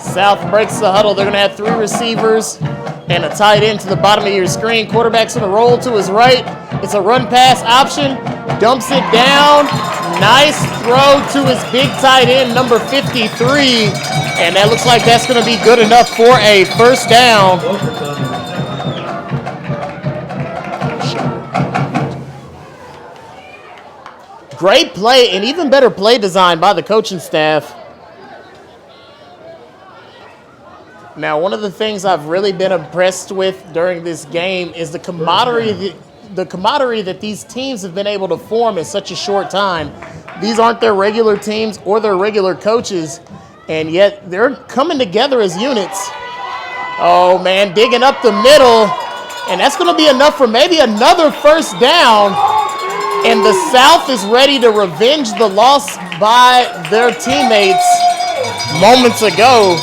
South breaks the huddle. They're going to have 3 receivers and a tight end to the bottom of your screen. Quarterback's going to roll to his right. It's a run pass option. Dumps it down. Nice throw to his big tight end, number 53. And that looks like that's going to be good enough for a first down. Great play and even better play design by the coaching staff. Now, one of the things I've really been impressed with during this game is the camaraderie that these teams have been able to form in such a short time. These aren't their regular teams or their regular coaches, and yet they're coming together as units. Oh, man, digging up the middle, and that's going to be enough for maybe another first down, and the South is ready to revenge the loss by their teammates moments ago.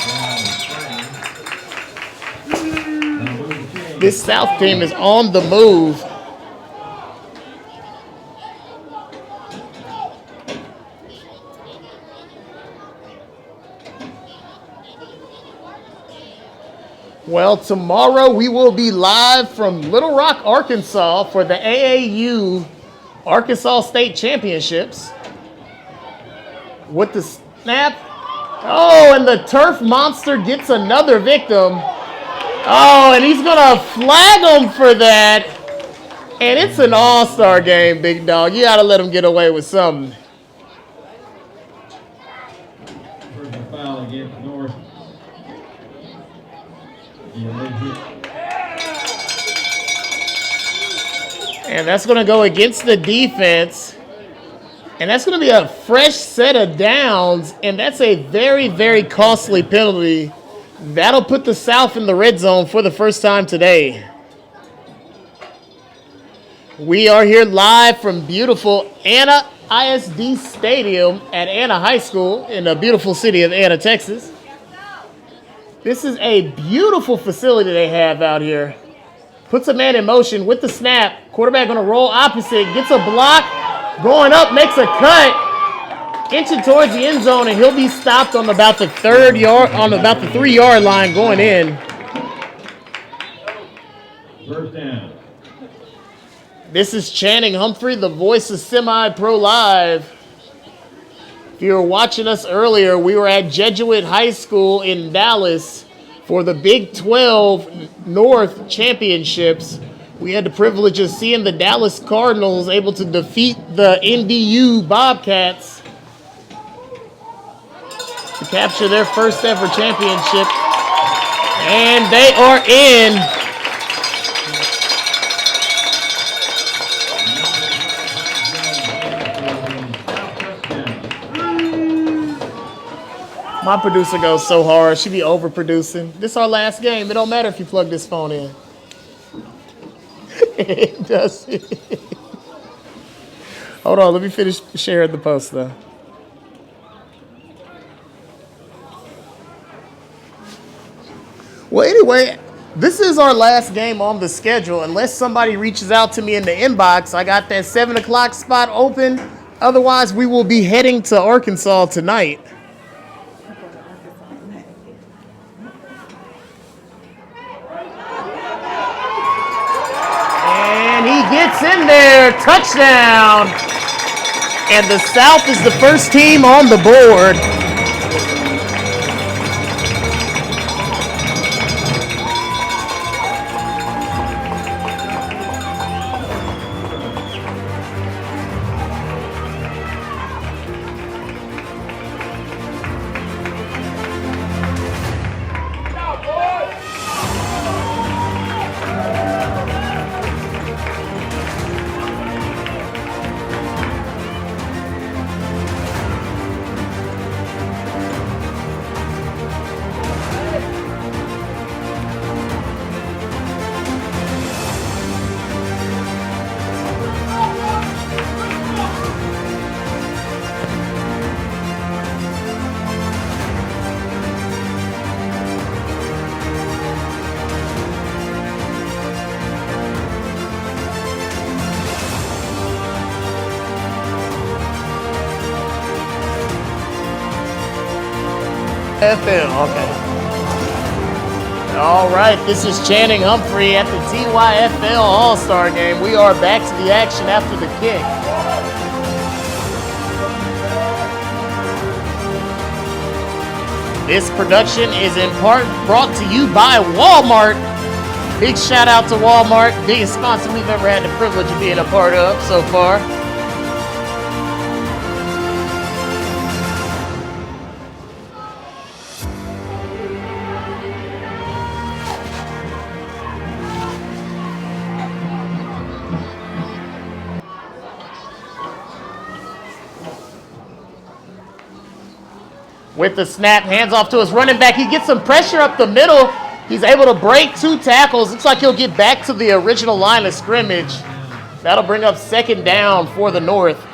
This South team is on the move. Well, tomorrow we will be live from Little Rock, Arkansas for the AAU Arkansas State Championships. With the snap. Oh, and the turf monster gets another victim. Oh, and he's going to flag him for that. And it's an all-star game, big dog. You got to let him get away with something. Personal foul against North. And that's going to go against the defense. And that's going to be a fresh set of downs. And that's a very, very costly penalty. That'll put the South in the red zone for the first time today. We are here live from beautiful Anna ISD Stadium at Anna High School in the beautiful city of Anna, Texas. This is a beautiful facility they have out here. Puts a man in motion with the snap. Quarterback going to roll opposite. Gets a block. Going up. Makes a cut. Inching towards the end zone, and he'll be stopped on about the 3-yard line going in. First down. This is Channing Humphrey, the voice of Semi-Pro Live. If you were watching us earlier, we were at Jesuit High School in Dallas for the Big 12 North Championships. We had the privilege of seeing the Dallas Cardinals able to defeat the NDU Bobcats to capture their first ever championship. And they are in. My producer goes so hard. She be overproducing. This is our last game. It don't matter if you plug this phone in. It does. Hold on. Let me finish sharing the post, though. Well, anyway, this is our last game on the schedule. Unless somebody reaches out to me in the inbox, I got that 7 o'clock spot open. Otherwise, we will be heading to Arkansas tonight. And he gets in there. Touchdown. And the South is the first team on the board. FM, okay. All right, this is Channing Humphrey at the TYFL All Star game. We are back to the action after the kick. This production is in part brought to you by Walmart. Big shout out to Walmart, biggest sponsor we've ever had the privilege of being a part of so far. With the snap, hands off to his running back. He gets some pressure up the middle. He's able to break 2 tackles. Looks like he'll get back to the original line of scrimmage. That'll bring up 2nd down for the North.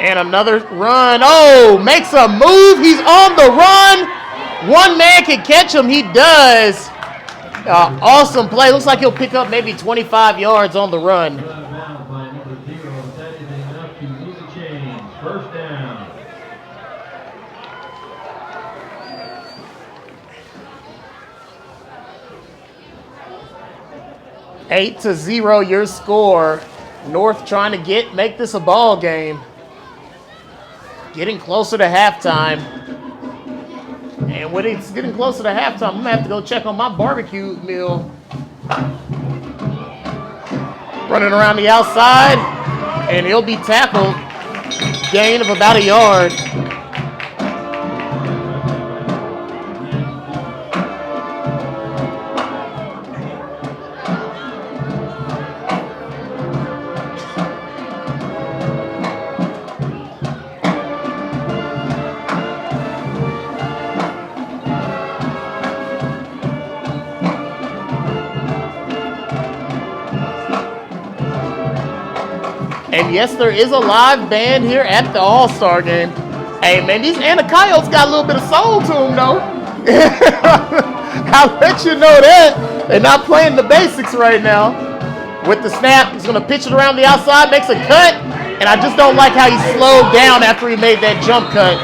And another run. Oh, makes a move. He's on the run. One man can catch him. He does. Awesome play. Looks like he'll pick up maybe 25 yards on the run. First down. 8-0 your score. North trying to make this a ball game. Getting closer to halftime. And when it's getting closer to halftime, I'm going to have to go check on my barbecue meal. Running around the outside, and he'll be tackled. Gain of about a yard. And yes, there is a live band here at the All-Star game. Hey, man, these Anacoyotes got a little bit of soul to them, though. I'll let you know that. They're not playing the basics right now. With the snap, he's going to pitch it around the outside, makes a cut. And I just don't like how he slowed down after he made that jump cut.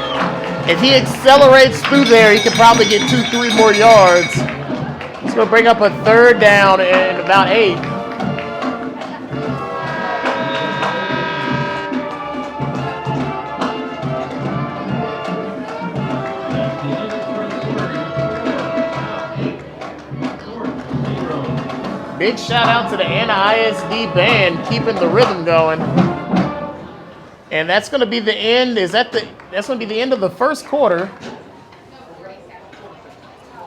If he accelerates through there, he could probably get 2-3 more yards. It's going to bring up a 3rd down and about 8. Big shout out to the Anna ISD band keeping the rhythm going. And that's going to be the end. That's going to be the end of the first quarter.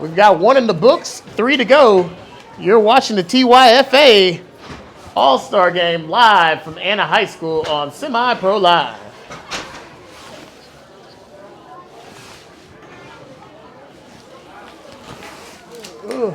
We've got 1 in the books, 3 to go. You're watching the TYFA All-Star Game live from Anna High School on Semi-Pro Live. Ugh.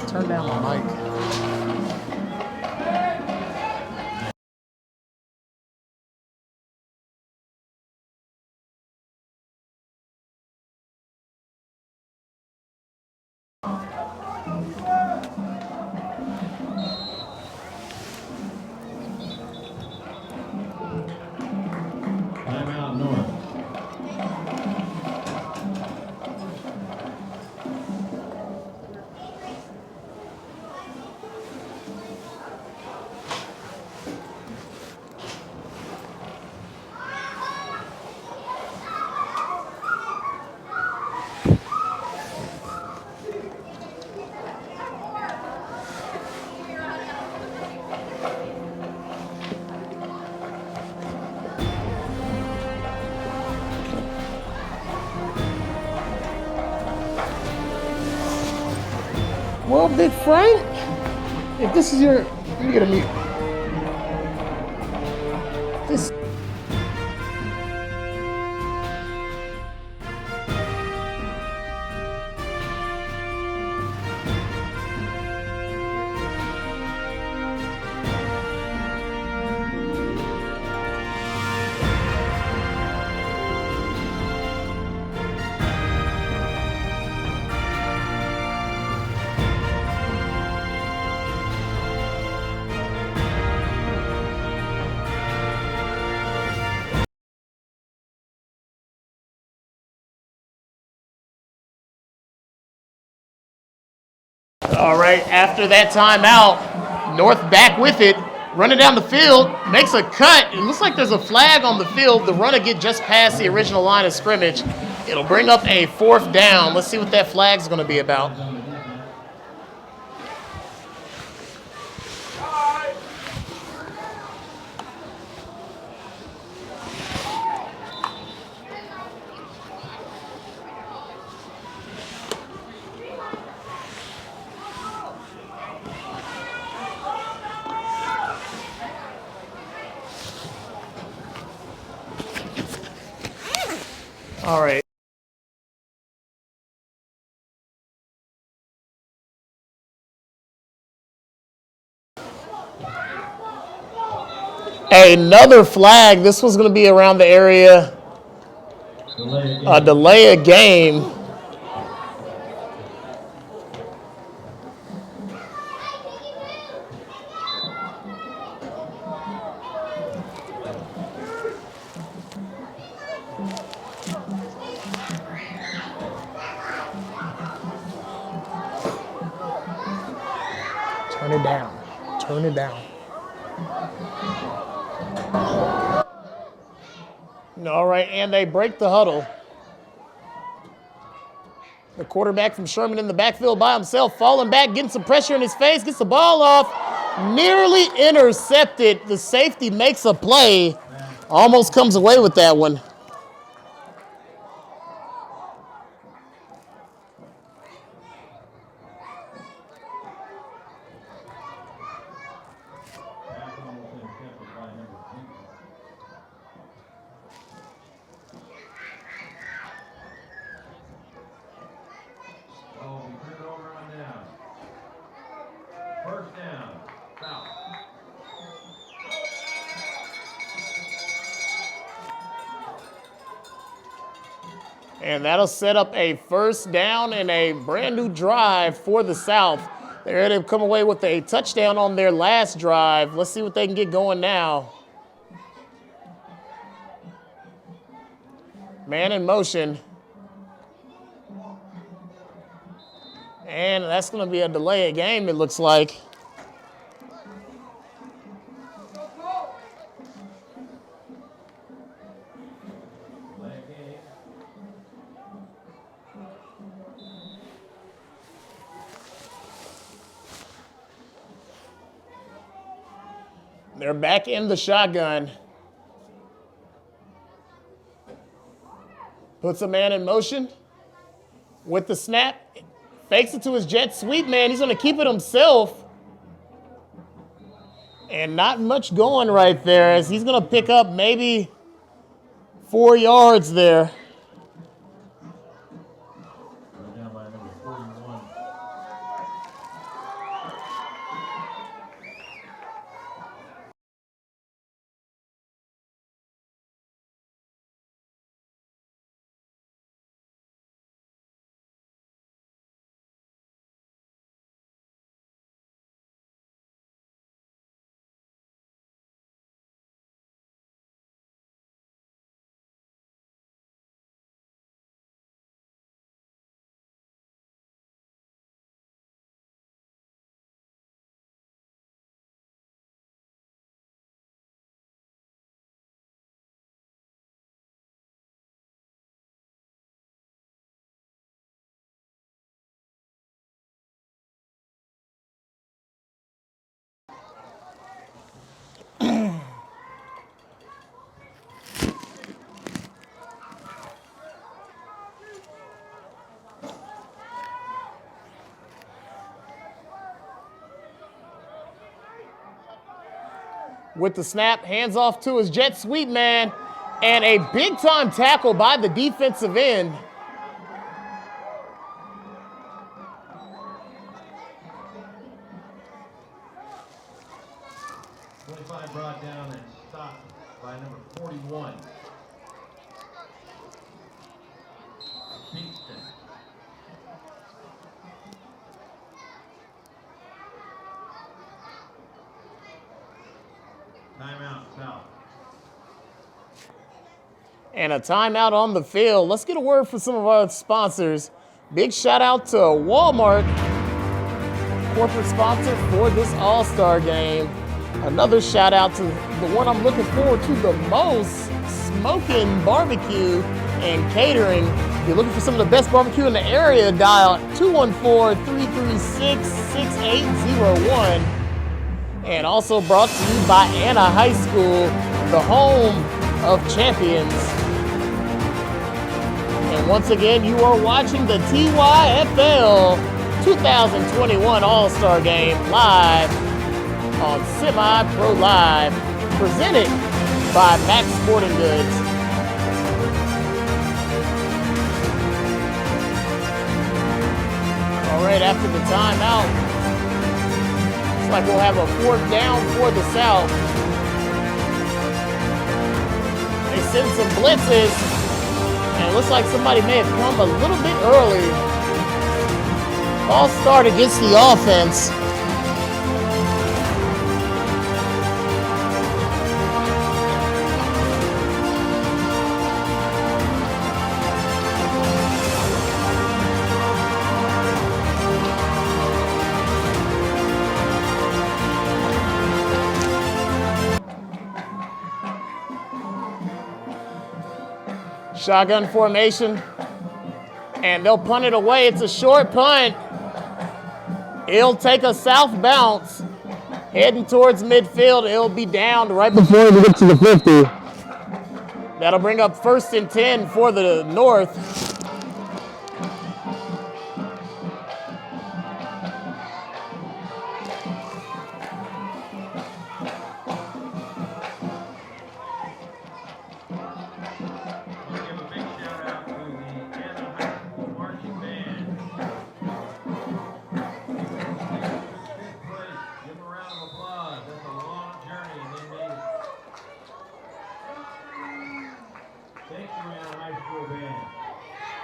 Turn down my mic. Well, Big Frank, if this is your, let me get a mute. This. All right, after that timeout, North back with it, running down the field, makes a cut. It looks like there's a flag on the field. The runner get just past the original line of scrimmage. It'll bring up a 4th down. Let's see what that flag's going to be about. All right. Another flag. This was going to be around the area. Delay a game. Turn it down. Turn it down. All right, and they break the huddle. The quarterback from Sherman in the backfield by himself, falling back, getting some pressure in his face, gets the ball off, nearly intercepted. The safety makes a play, almost comes away with that one. First down, South. And that'll set up a 1st down and a brand new drive for the South. They're able to come away with a touchdown on their last drive. Let's see what they can get going now. Man in motion. And that's going to be a delay of game, it looks like. They're back in the shotgun. Puts a man in motion with the snap. Fakes it to his jet sweep man. He's going to keep it himself. And not much going right there as he's going to pick up maybe 4 yards there. with the snap, hands off to his jet sweep man, and a big-time tackle by the defensive end. Brought down and stopped by number 41. Kingston. Timeout, South. And a timeout on the field. Let's get a word from some of our sponsors. Big shout out to Walmart, corporate sponsor for this All-Star game. Another shout out to the one I'm looking forward to the most, Smoking Barbecue and Catering. If you're looking for some of the best barbecue in the area, dial 214-336-6801. And also brought to you by Anna High School, the home of champions. And once again, you are watching the TYFL 2021 All-Star Game live on Semi-Pro Live, presented by Max Sporting Goods. All right, after the timeout, looks like we'll have a 4th down for the South. They send some blitzes, and it looks like somebody may have come a little bit early. False start against the offense. Shotgun formation, and they'll punt it away. It's a short punt. It'll take a south bounce, heading towards midfield. It'll be downed right before we get to the 50. That'll bring up 1st and 10 for the North.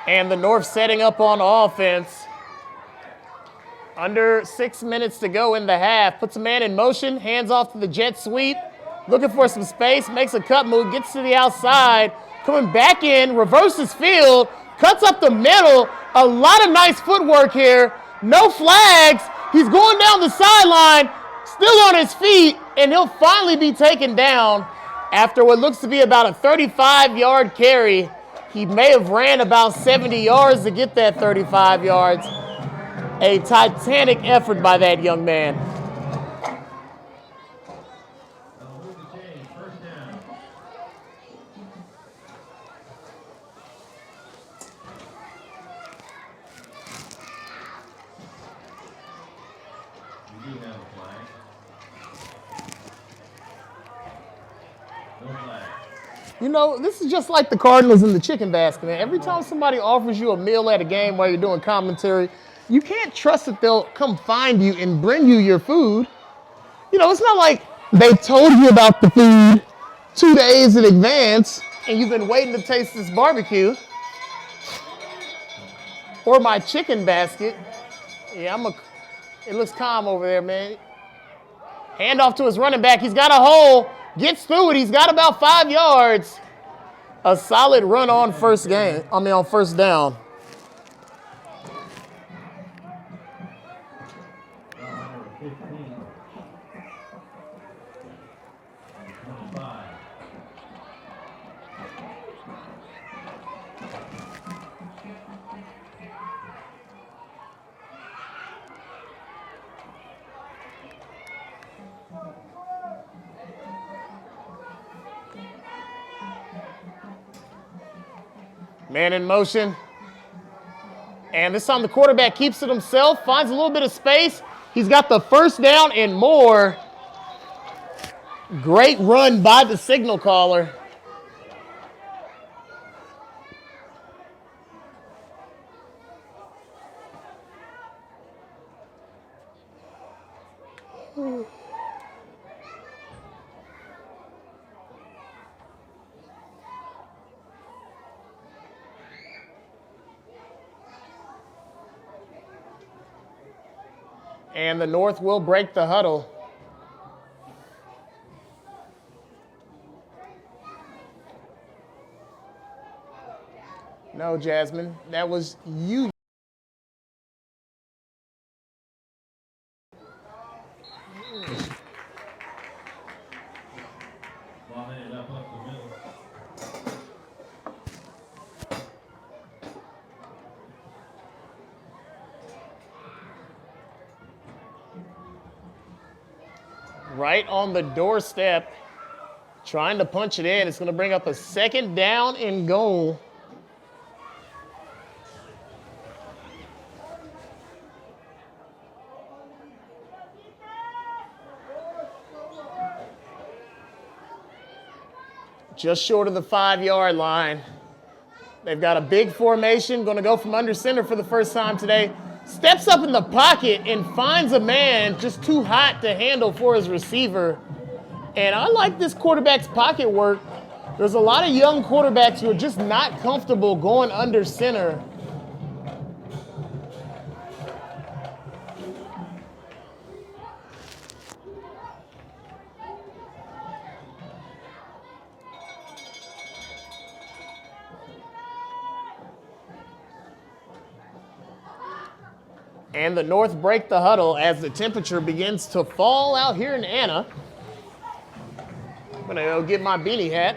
And the North setting up on offense. Under 6 minutes to go in the half. Puts a man in motion, hands off to the jet sweep. Looking for some space, makes a cut move, gets to the outside. Coming back in, reverses field, cuts up the middle. A lot of nice footwork here. No flags. He's going down the sideline, still on his feet, and he'll finally be taken down after what looks to be about a 35-yard carry. He may have ran about 70 yards to get that 35 yards. A titanic effort by that young man. You know, this is just like the Cardinals in the chicken basket, man. Every time somebody offers you a meal at a game while you're doing commentary, you can't trust that they'll come find you and bring you your food. You know, it's not like they told you about the food 2 days in advance and you've been waiting to taste this barbecue. Or my chicken basket. Yeah, it looks calm over there, man. Hand off to his running back. He's got a hole. Gets through it. He's got about 5 yards. A solid run on first down. Man in motion. And this time the quarterback keeps it himself, finds a little bit of space. He's got the first down and more. Great run by the signal caller. And the North will break the huddle. No, Jasmine, that was you. 1 minute left up the middle. Right on the doorstep, trying to punch it in. It's going to bring up a 2nd down and goal. Just short of the 5-yard line. They've got a big formation, going to go from under center for the first time today. Steps up in the pocket and finds a man just too hot to handle for his receiver. And I like this quarterback's pocket work. There's a lot of young quarterbacks who are just not comfortable going under center. And the North break the huddle as the temperature begins to fall out here in Anna. I'm going to go get my beanie hat.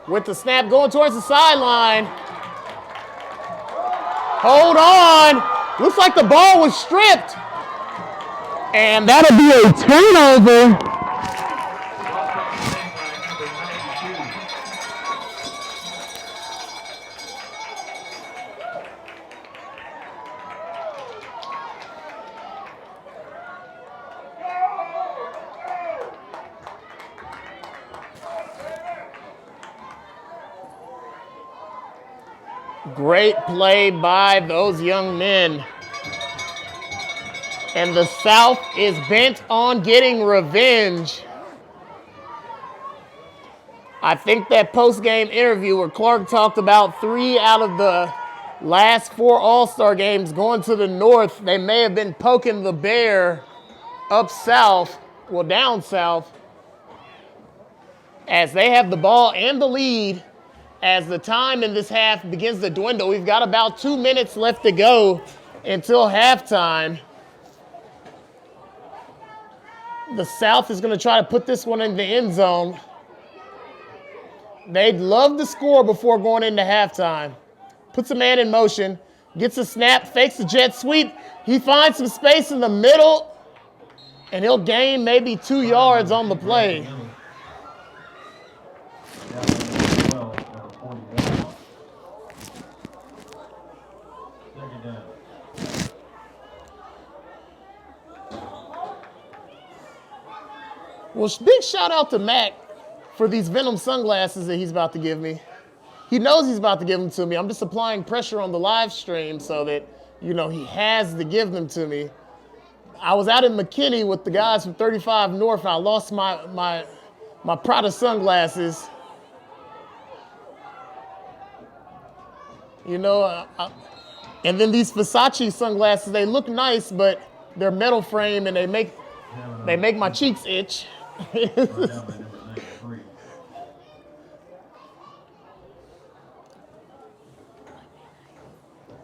With the snap going towards the sideline. Hold on. Looks like the ball was stripped. And that'll be a turnover. Great play by those young men. And the South is bent on getting revenge. I think that post-game interview where Clark talked about 3 out of the last 4 All-Star games going to the North, they may have been poking the bear up south, well, down south, as they have the ball and the lead. As the time in this half begins to dwindle, we've got about 2 minutes left to go until halftime. The South is going to try to put this one in the end zone. They'd love to score before going into halftime. Puts a man in motion, gets a snap, fakes a jet sweep. He finds some space in the middle, and he'll gain maybe 2 yards on the play. Well, big shout out to Mac for these Venom sunglasses that he's about to give me. He knows he's about to give them to me. I'm just applying pressure on the live stream so that, you know, he has to give them to me. I was out in McKinney with the guys from 35 North, and I lost my Prada sunglasses. You know, and then these Versace sunglasses, they look nice, but they're metal frame and they make my cheeks itch.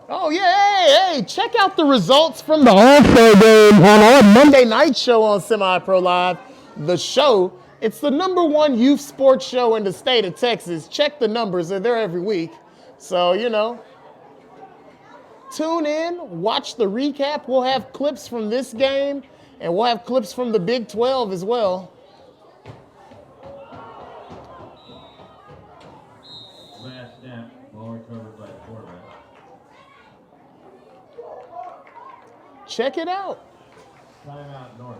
Oh, yeah, hey, check out the results from the All-Star game on our Monday night show on Semi-Pro Live. The show, it's the #1 youth sports show in the state of Texas. Check the numbers, they're there every week. So, you know, tune in, watch the recap. We'll have clips from this game, and we'll have clips from the Big 12 as well. Last snap, ball recovered by the quarterback. check it out. Timeout North.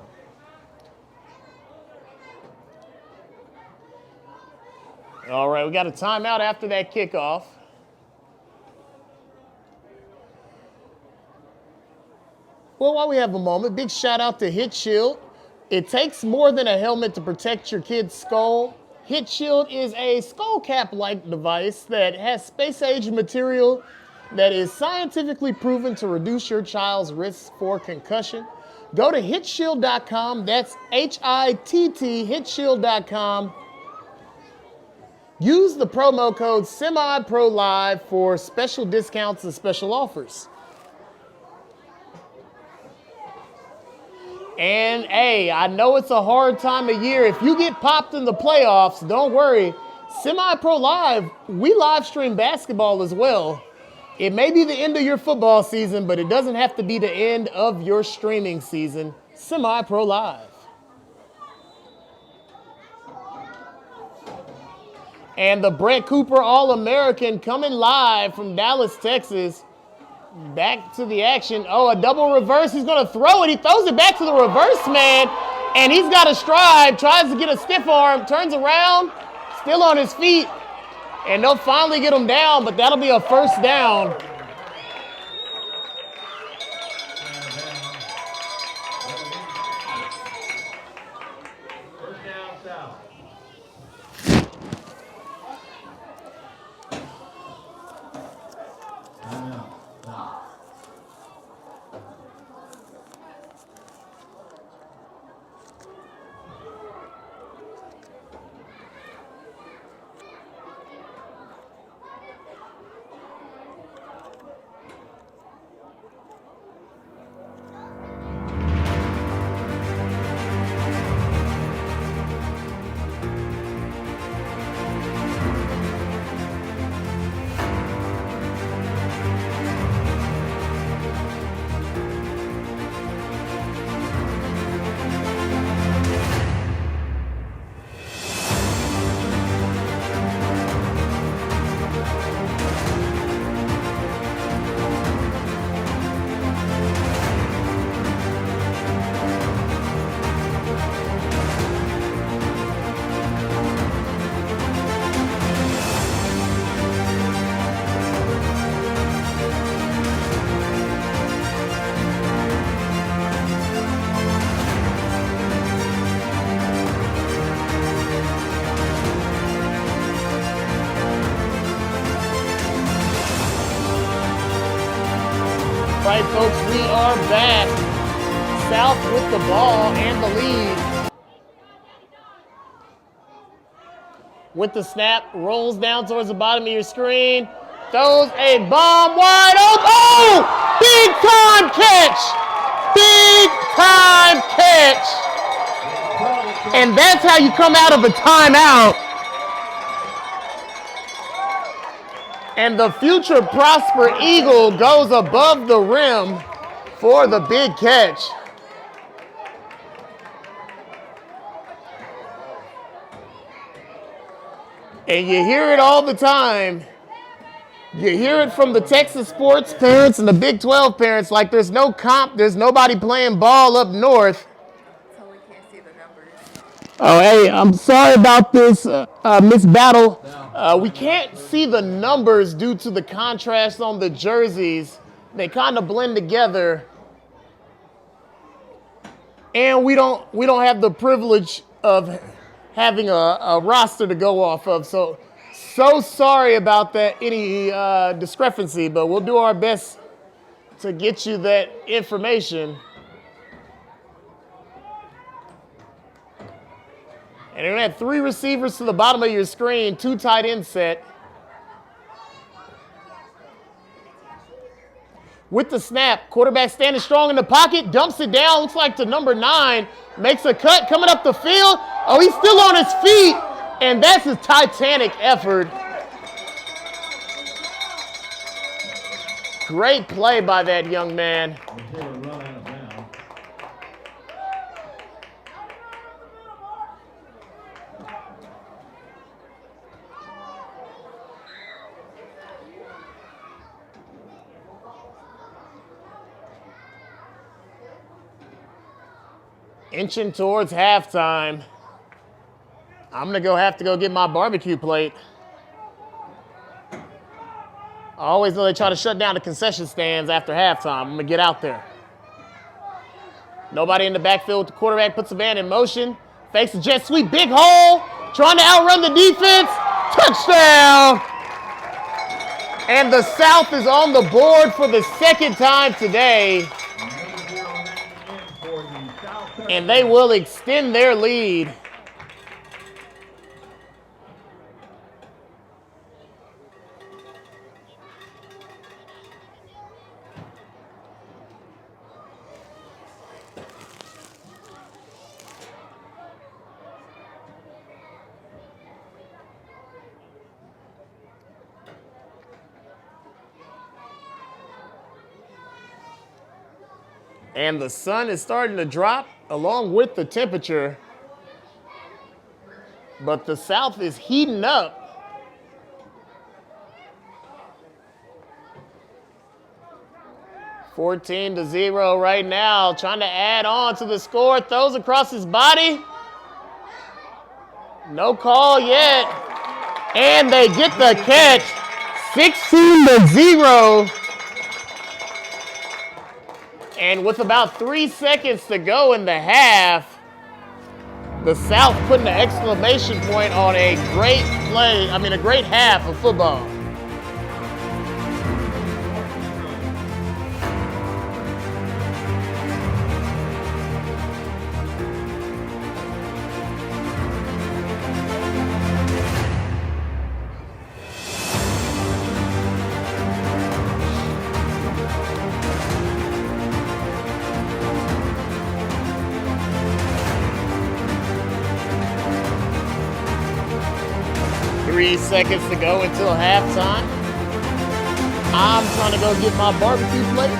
All right, we got a timeout after that kickoff. Well, while we have a moment, big shout out to Hit Shield. It takes more than a helmet to protect your kid's skull. Hit Shield is a skull cap-like device that has space-age material that is scientifically proven to reduce your child's risk for concussion. Go to hitshield.com. That's HITT, hitshield.com. Use the promo code SemiProLive for special discounts and special offers. And hey, I know it's a hard time of year. If you get popped in the playoffs, don't worry. Semi-Pro Live, we live stream basketball as well. It may be the end of your football season, but it doesn't have to be the end of your streaming season. Semi-Pro Live. And the Brett Cooper All-American coming live from Dallas, Texas. Back to the action. Oh, a double reverse. He's going to throw it. He throws it back to the reverse man. And he's got a stride. Tries to get a stiff arm. Turns around. Still on his feet. And they'll finally get him down, but that'll be a first down. First down south. Timeout. South. Right, folks, we are back. South with the ball and the lead. With the snap, rolls down towards the bottom of your screen. Throws a bomb wide open. Oh! Big time catch! Big time catch! And that's how you come out of a timeout. And the future Prosper Eagle goes above the rim for the big catch. And you hear it all the time. You hear it from the Texas sports parents and the Big 12 parents, like there's no comp, there's nobody playing ball up north. So we can't see the numbers. Oh, hey, I'm sorry about this, Miss Battle. We can't see the numbers due to the contrast on the jerseys. They kind of blend together. And we don't have the privilege of having a roster to go off of. So sorry about that, any discrepancy, but we'll do our best to get you that information. And you're going to have 3 receivers to the bottom of your screen, 2 tight end set. With the snap, quarterback standing strong in the pocket, dumps it down, looks like to number 9, makes a cut, coming up the field. Oh, he's still on his feet, and that's his titanic effort. Great play by that young man. They were run out of bounds. Inching towards halftime. I'm going to have to go get my barbecue plate. I always know they try to shut down the concession stands after halftime. I'm going to get out there. Nobody in the backfield with the quarterback, puts the man in motion. Fakes a jet sweep, big hole. Trying to outrun the defense. Touchdown! And the South is on the board for the second time today. And they will extend their lead. And the sun is starting to drop along with the temperature. But the South is heating up. (14-0) right now. Trying to add on to the score. Throws across his body. No call yet. And they get the catch. 16-0. And with about 3 seconds to go in the half, the South putting an exclamation point on a great play, a great half of football. Seconds to go until halftime. I'm trying to go get my barbecue plate.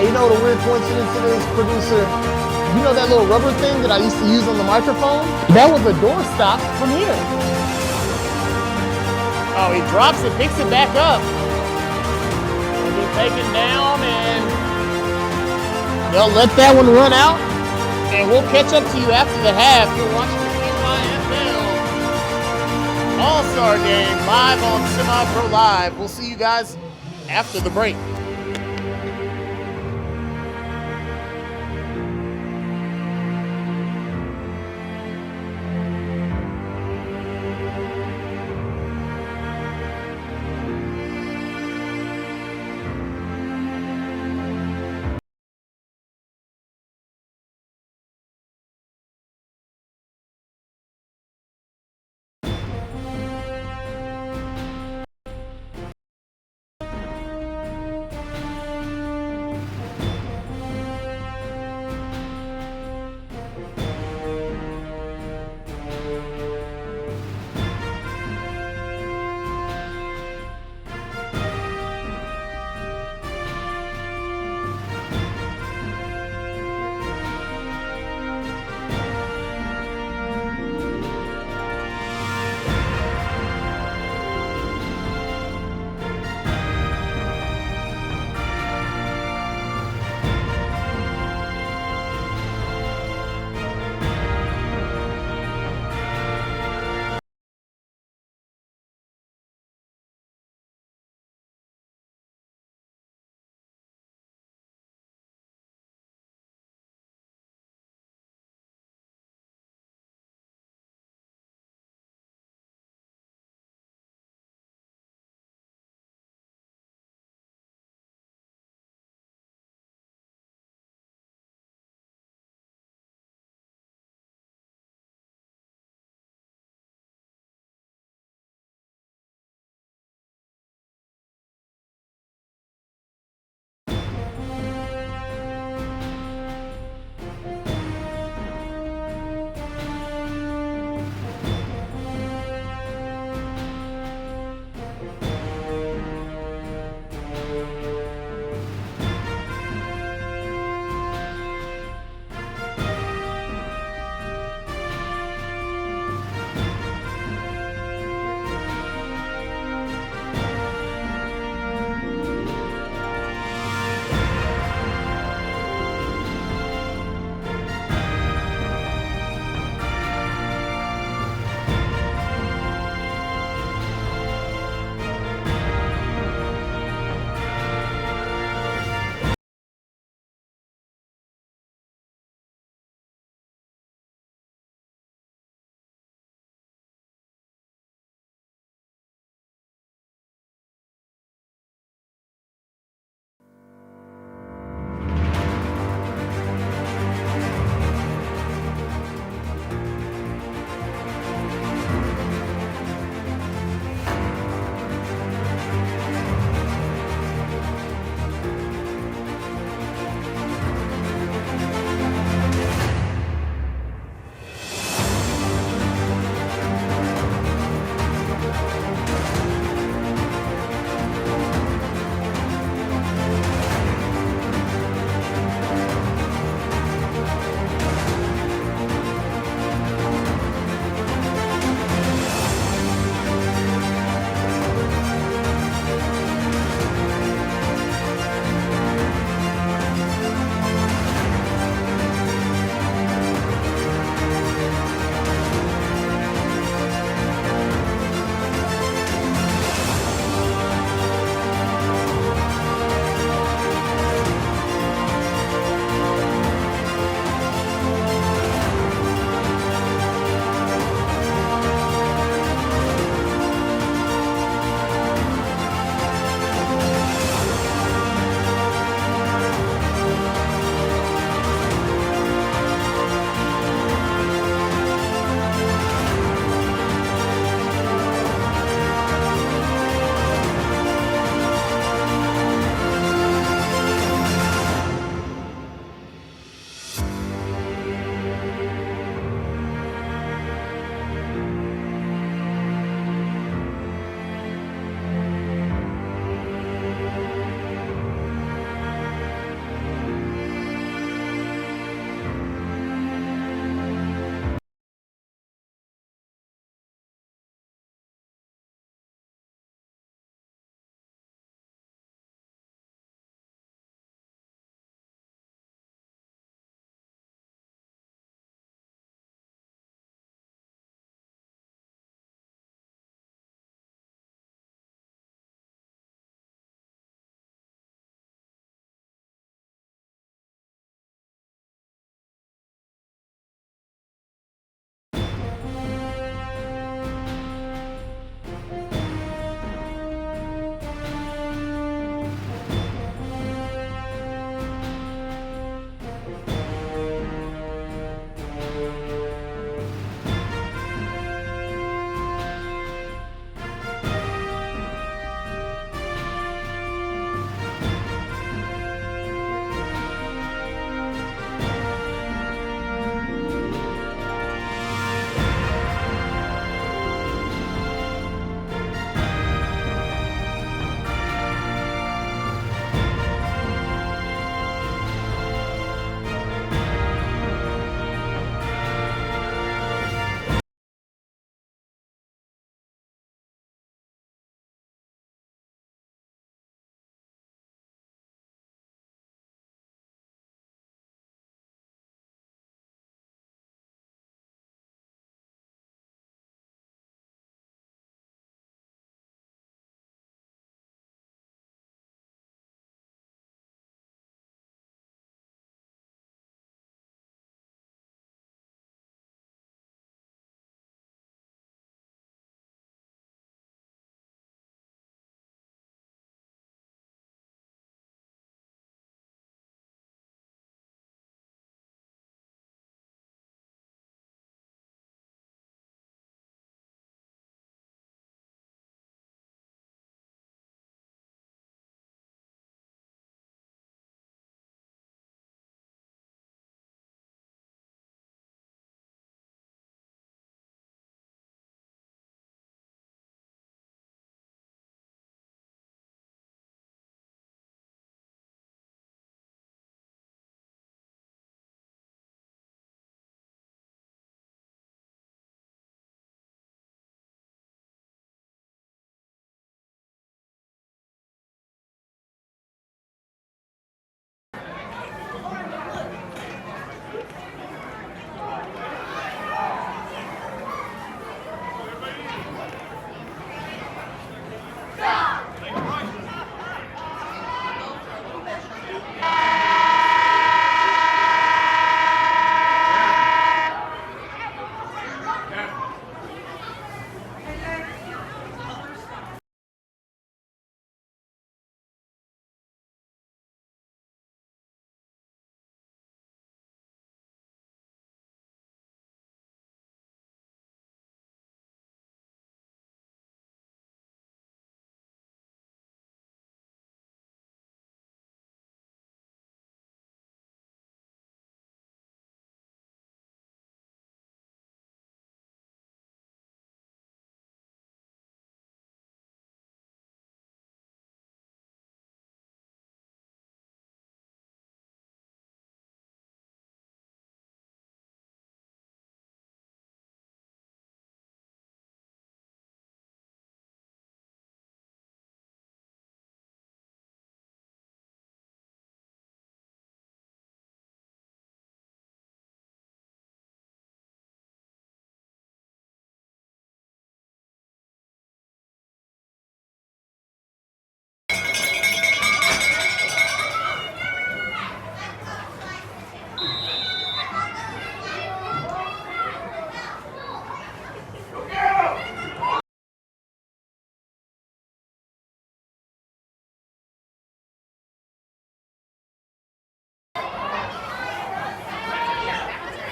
You know the weird coincidence it is, producer? You know that little rubber thing that I used to use on the microphone? That was a doorstop from here. Oh, he drops it, picks it back up. It'll be taken down, and they'll let that one run out. And we'll catch up to you after the half. You're watching the NFL All Star game live on Semi-Pro Live. We'll see you guys after the break.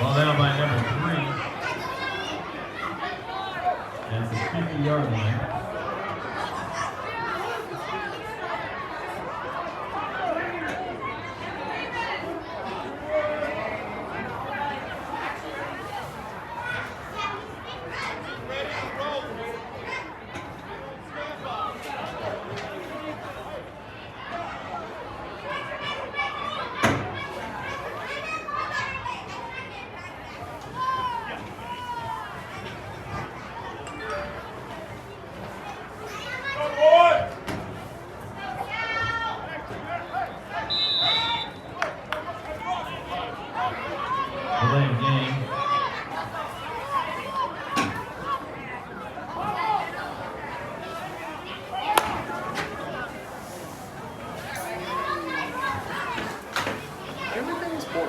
Ball down by number 3. That's the 50-yard line. Delay of game. Everything is poor.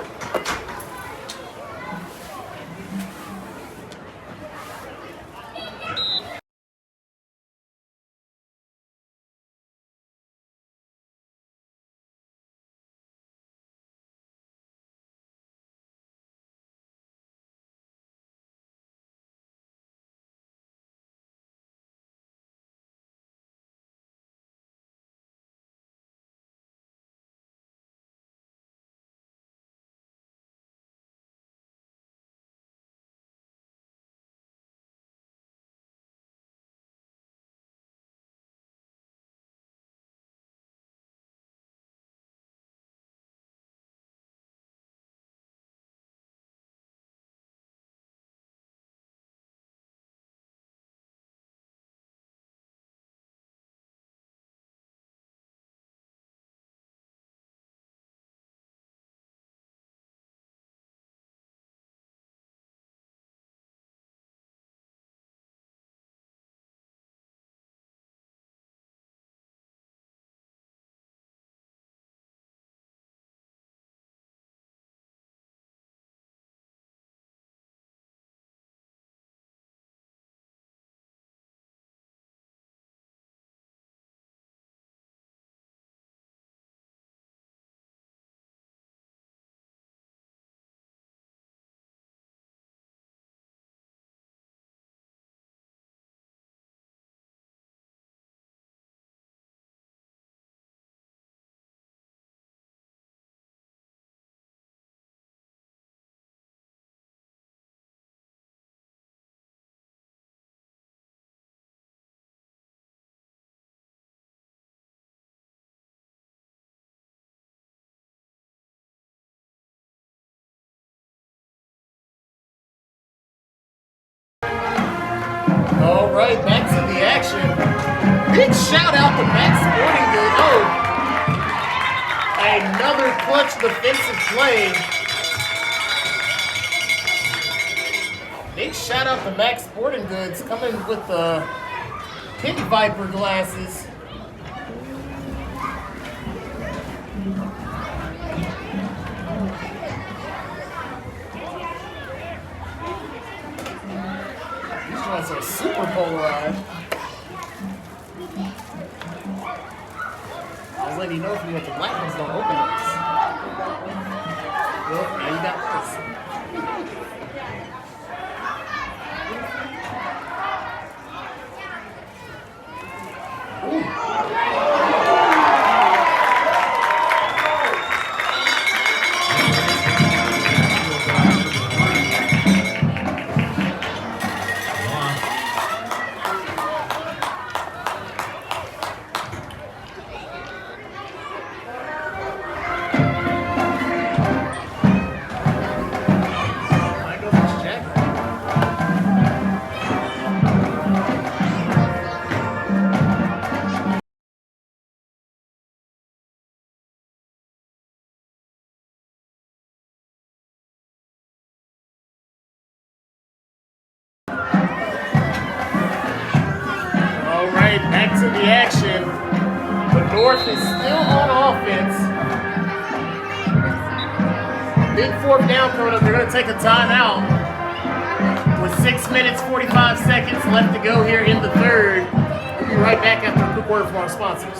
All right, back to the action. Big shout out to Max Sporting Goods. Oh, another clutch defensive play. Big shout out to Max Sporting Goods coming with the Pit Viper glasses. These ones are super polarized. I was letting you know if you want the black ones, don't open those. Well, now you got this. Ooh. Back to the action. The North is still on offense. Big fourth down coming up. They're going to take a timeout with 6 minutes, 45 seconds left to go here in the third. We'll be right back after a quick word from our sponsors.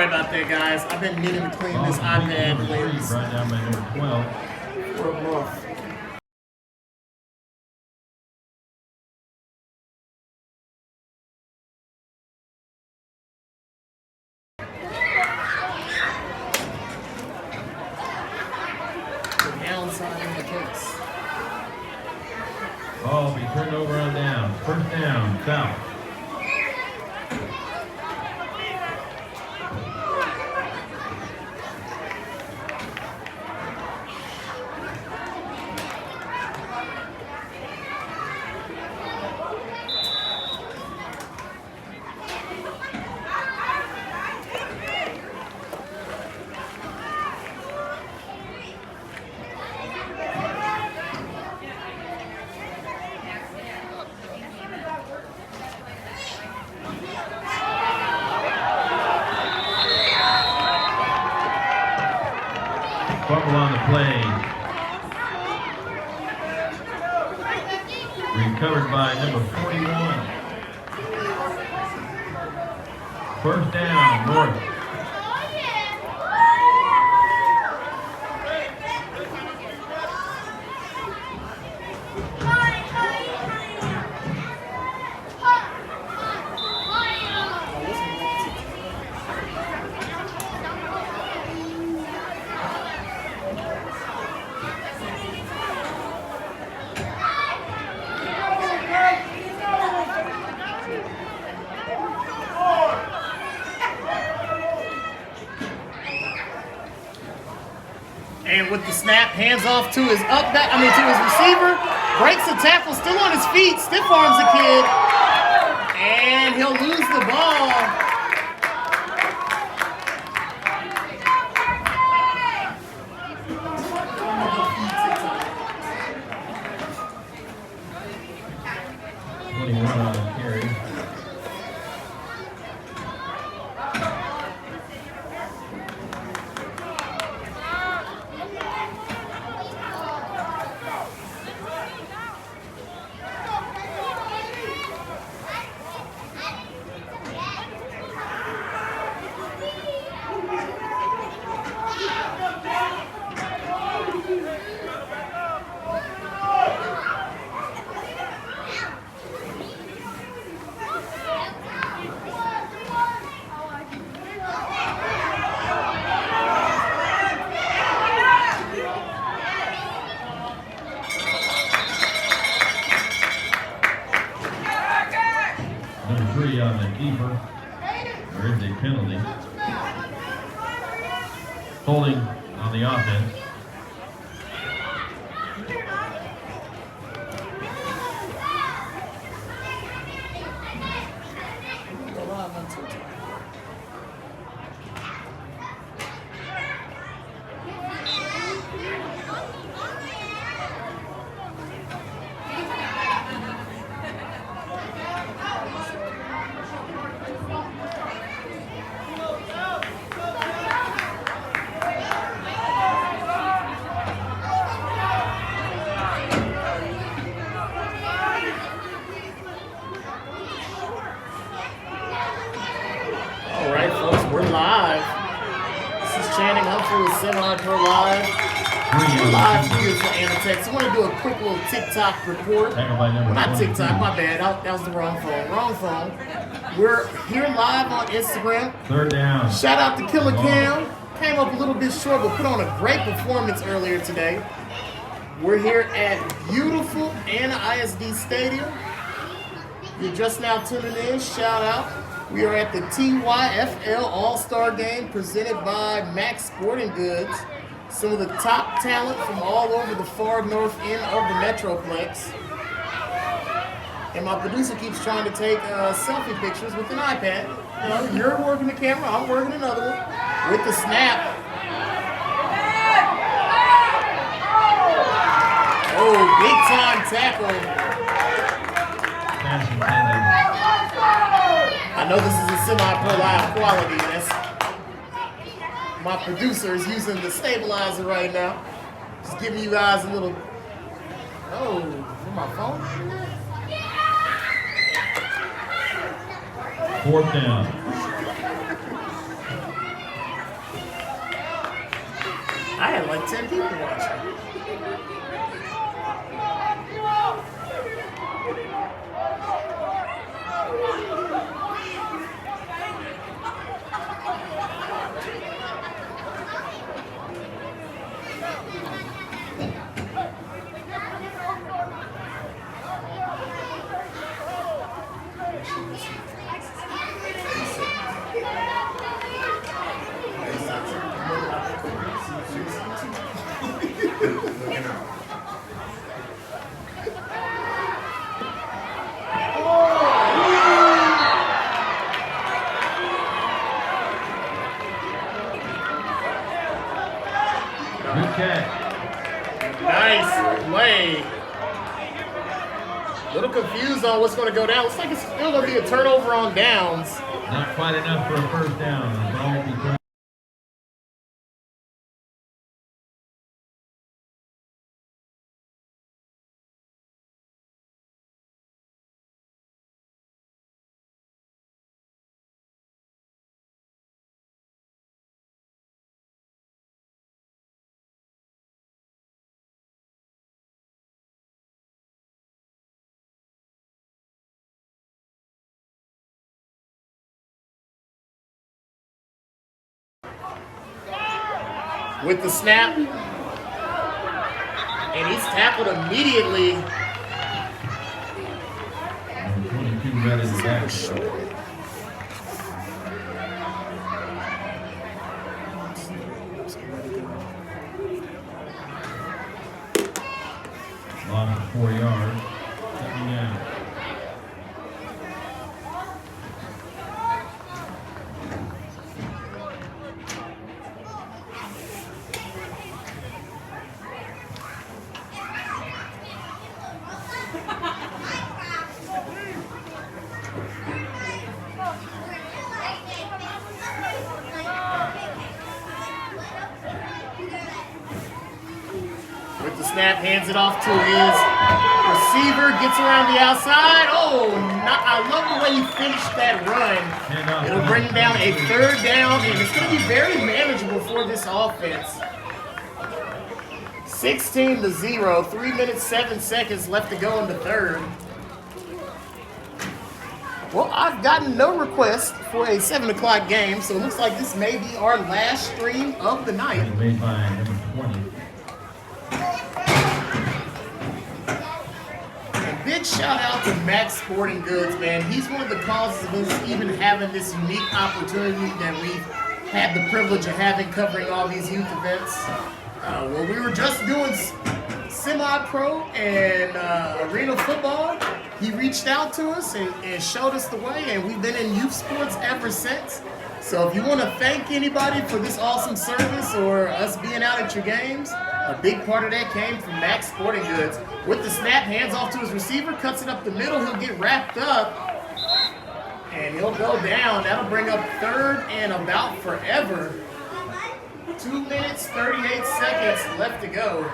Sorry about that, guys. I've been meaning to clean this iPad Number 3 lens brought down by number 12. for a month. The downside in the case. Ball will be turned over on down. First down, South. Fumble on the play. Recovered by number 41. First down, North. And with the snap, hands off to his to his receiver, breaks the tackle, still on his feet, stiff arms the kid, and he'll lose the ball. On the carry. Number 3 on the keeper. There is a penalty. Holding on the offense. All right, folks, we're live. This is Channing Humphrey with Semi-Pro Live. We're live for beautiful Annotex. I want to do a quick little TikTok report. Not TikTok, my bad. That was the wrong phone. Wrong phone. We're here live on Instagram. Third down. Shout out to Killer Cam. Came up a little bit short, but put on a great performance earlier today. We're here at beautiful Anna ISD Stadium. You're just now tuning in. Shout out. We are at the Tyfa All Star game presented by Max Sporting Goods. Some of the top talent from all over the far north end of the Metroplex. And my producer keeps trying to take selfie pictures with an iPad. You know, you're working the camera, I'm working another one. With the snap. Oh, big time tackle. I know this is a semi-pro live quality. That's my producer is using the stabilizer right now. Just giving you guys a little. Oh, for my phone. Fourth down. I had like 10 people watching. Good catch. Nice play. Little confused on what's going to go down. Looks like it's still going to be a turnover on downs. Not quite enough for a first down. The ball will be thrown. With the snap. And he's tackled immediately. Number 22 ready to back. Loss of 4 yards. Second down. With the snap, hands it off to his receiver, gets around the outside. Oh, I love the way he finished that run. It'll bring down a third down, and it's going to be very manageable for this offense. 16-0, 3 minutes, 7 seconds left to go in the third. Well, I've gotten no request for a 7 o'clock game, so it looks like this may be our last stream of the night. Made by number 20. Big shout out to Max Sporting Goods, man. He's one of the causes of us even having this unique opportunity that we've had the privilege of having covering all these youth events. Well, we were just doing semi-pro and arena football. He reached out to us and showed us the way, and we've been in youth sports ever since. So if you want to thank anybody for this awesome service or us being out at your games, a big part of that came from Max Sporting Goods. With the snap, hands off to his receiver, cuts it up the middle, he'll get wrapped up, and he'll go down. That'll bring up third and about forever. 2 minutes, 38 seconds left to go.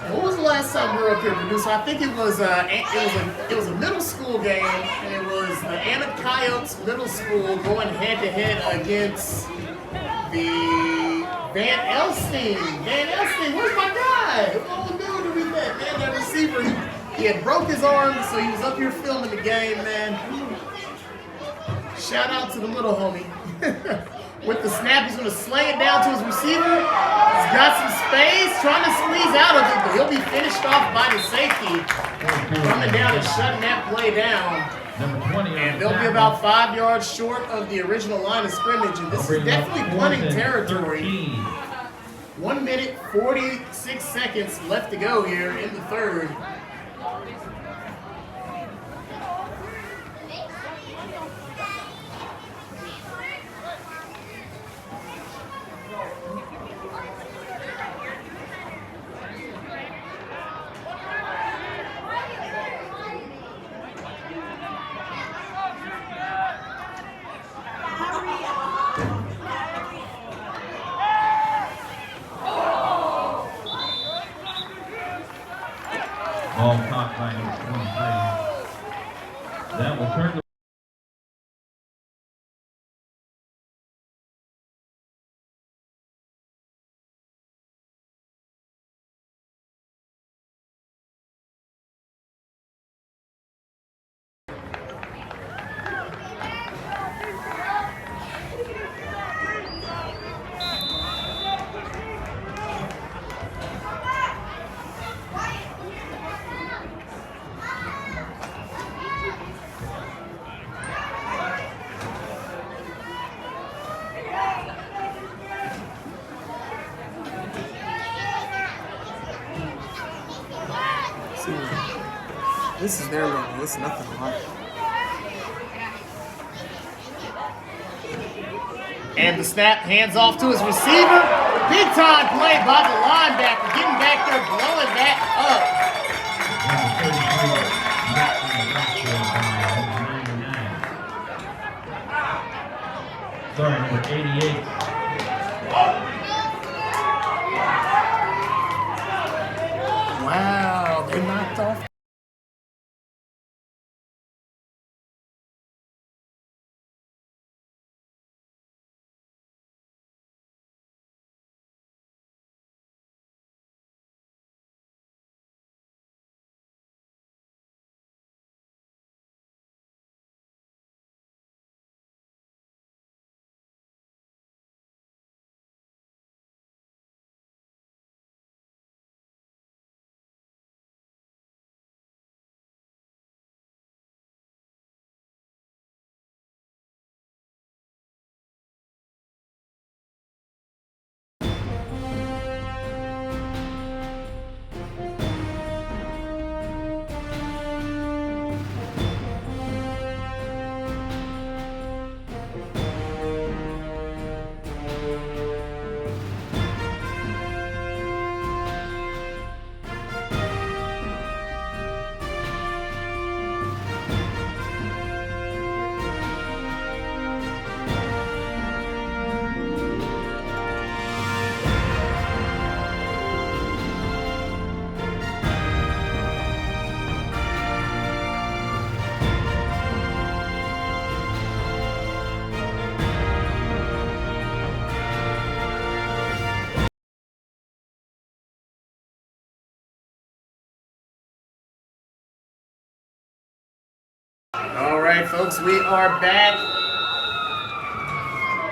And what was the last time we were up here, producer? I think it was a middle school game, and it was the Anna Coyotes Middle School going head-to-head against the Van Elstein. Van Elstein, where's my guy? What dude did we met? Man, that receiver, he had broke his arm, so he was up here filming the game, man. Shout out to the little homie. With the snap, he's going to sling it down to his receiver. He's got some space, trying to squeeze out of it, but he'll be finished off by the safety. Coming down and shutting that play down. Number 20. And they'll be about 5 yards short of the original line of scrimmage, and this is definitely punting territory. 1 minute, 46 seconds left to go here in the third. This is their level. It's nothing like it. And the snap, hands off to his receiver. Big time play by the linebacker, getting back there, blowing that up. Sorry, number 88. Wow, they knocked off. All right, folks, we are back.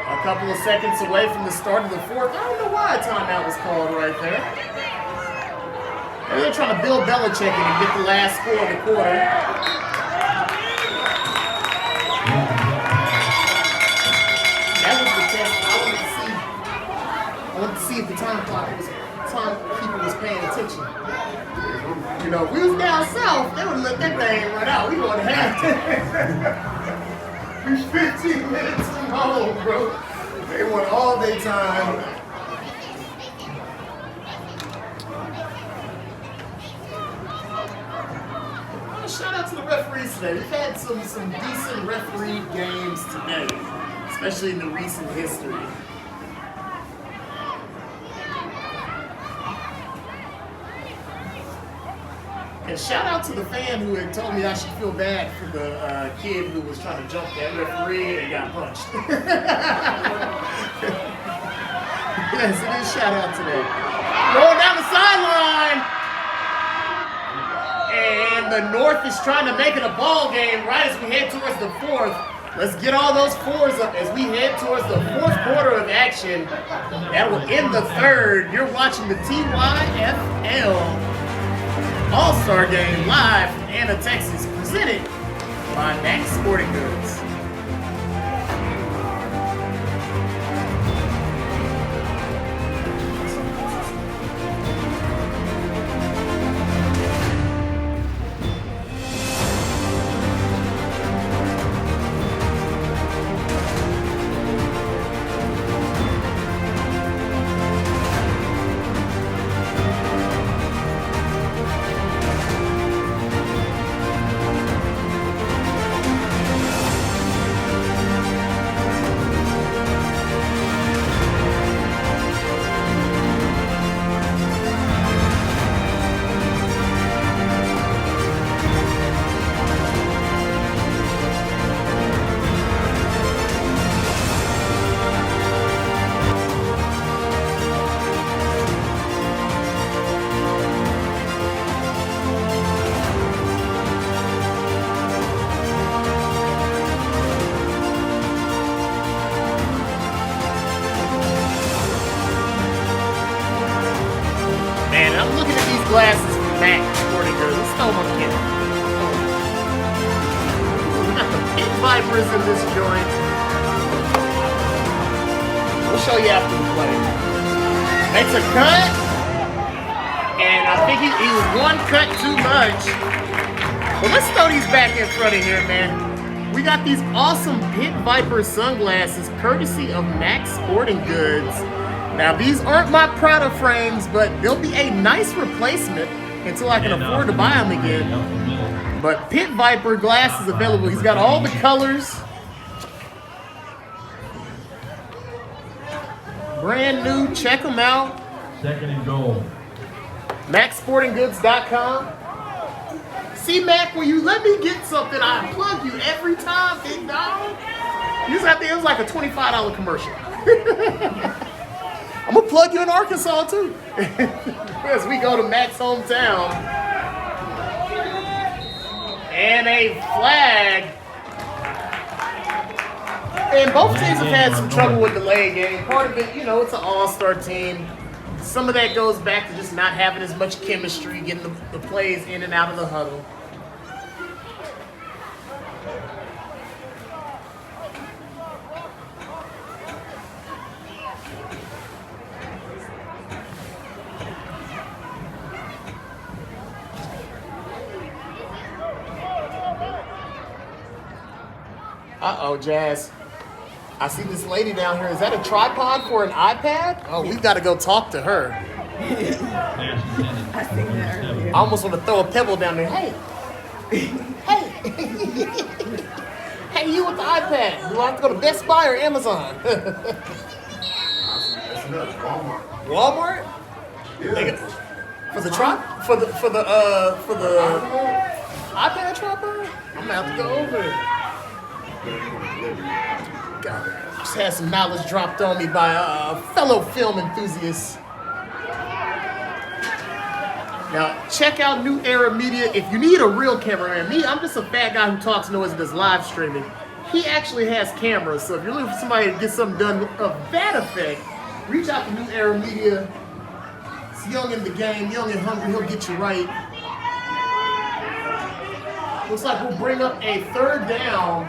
A couple of seconds away from the start of the fourth. I don't know why a timeout was called right there. Maybe they're trying to Bill Belichick it and get the last score of the quarter. That was the test. I wanted to see if the timekeeper was paying attention. You know, if we was down south, they would have let that thing run out. We going to have to. We're 15 minutes from home, bro. They want all their time. Shout out to the referees today. We've had some decent referee games today, especially in the recent history. And shout out to the fan who had told me I should feel bad for the kid who was trying to jump that referee and got punched. Yes, it is shout out today. Going down the sideline. And the North is trying to make it a ball game right as we head towards the fourth. Let's get all those fours up as we head towards the fourth quarter of action. That will end the third. You're watching the TYFL All Star Game live from Anna, Texas, presented by Max Sporting Goods. Glasses from Mac Sporting Goods. Let's throw them on the camera. We got the pit vipers in this joint. We'll show you after the play. Makes a cut. And I think he was one cut too much. Well, let's throw these back in front of here, man. We got these awesome Pit Viper sunglasses, courtesy of Max Sporting Goods. Now, these aren't my Prada frames, but they'll be a nice replacement until I can afford to buy them again. But Pit Viper glasses available. He's got all the colors. Brand new. Check them out. Second and goal. MaxSportingGoods.com. See, Mac, when you let me get something, I plug you every time, big dog. You just have to, it was like a $25 commercial. I'm going to plug you in Arkansas, too. As we go to Mac's hometown. And a flag. And both teams have had some trouble with the delay game. Part of it, you know, it's an all-star team. Some of that goes back to just not having as much chemistry, getting the plays in and out of the huddle. Uh-oh, Jazz. I see this lady down here. Is that a tripod for an iPad? Oh, we've got to go talk to her. I seen that earlier. I almost want to throw a pebble down there. Hey. Hey. Hey, you with the iPad. Do I have to go to Best Buy or Amazon? Walmart? Yeah. For the iPad tripod? I'm gonna have to go over it. God, just had some knowledge dropped on me by a fellow film enthusiast. Now, check out New Era Media. If you need a real cameraman, I'm just a fat guy who talks noise and does live streaming. He actually has cameras, so if you're looking for somebody to get something done of that effect, reach out to New Era Media. It's young in the game, young and hungry, he'll get you right. Looks like we'll bring up a third down.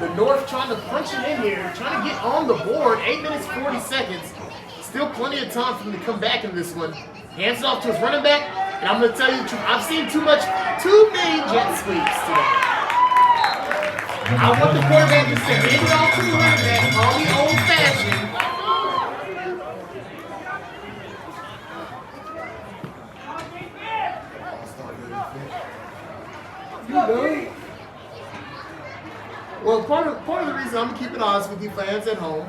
The North trying to punch it in here, trying to get on the board. 8 minutes, 40 seconds. Still plenty of time for him to come back in this one. Hands it off to his running back. And I'm going to tell you the truth, I've seen too many jet sweeps today. I want the quarterback to say, hand it off to the running back, all the old fashioned. You know? Well, part of the reason I'm keeping honest with you fans at home,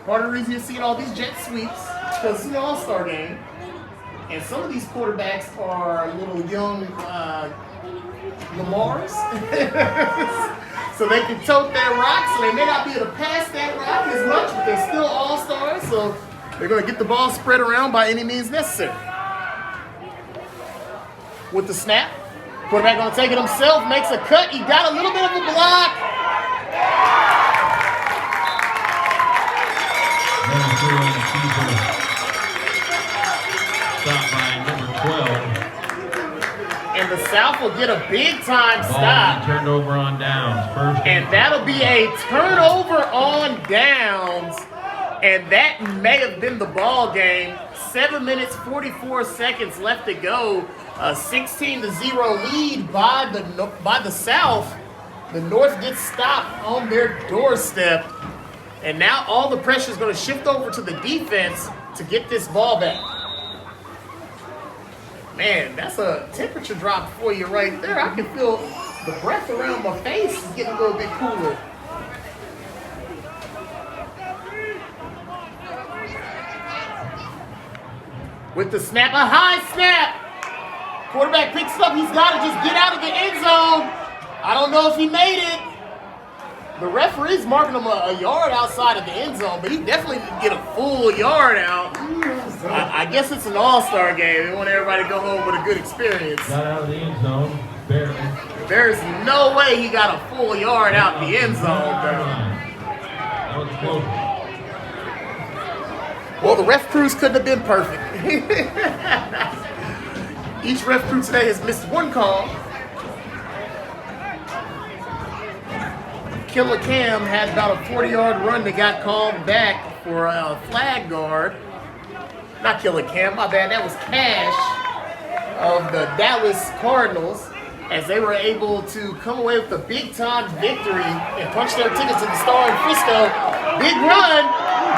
part of the reason you're seeing all these jet sweeps, because it's an all-star game, and some of these quarterbacks are little young Lamars, so they can tote that rock, so they may not be able to pass that rock as much, but they're still all-stars, so they're going to get the ball spread around by any means necessary. With the snap, quarterback going to take it himself, makes a cut, he got a little bit of a block. Stop by number 12. And the South will get a big time stop. Turned over on downs. First and that'll be a turnover on downs. And that may have been the ball game. 7 minutes, 44 seconds left to go. A 16-0 lead by the South. The North gets stopped on their doorstep. And now all the pressure is going to shift over to the defense to get this ball back. Man, that's a temperature drop for you right there. I can feel the breath around my face is getting a little bit cooler. With the snap, a high snap. Quarterback picks it up. He's got to just get out of the end zone. I don't know if he made it. The referee's marking him a yard outside of the end zone, but he definitely didn't get a full yard out. I guess it's an all-star game. They want everybody to go home with a good experience. Got out of the end zone, barely. There's no way he got a full yard out the end zone, bro. That was close. Well, the ref crews couldn't have been perfect. Each ref crew today has missed one call. Killer Cam had about a 40-yard run that got called back for a flag guard. Not Killer Cam, my bad. That was Cash of the Dallas Cardinals. as they were able to come away with a big-time victory and punch their tickets to the Star in Frisco. Big run,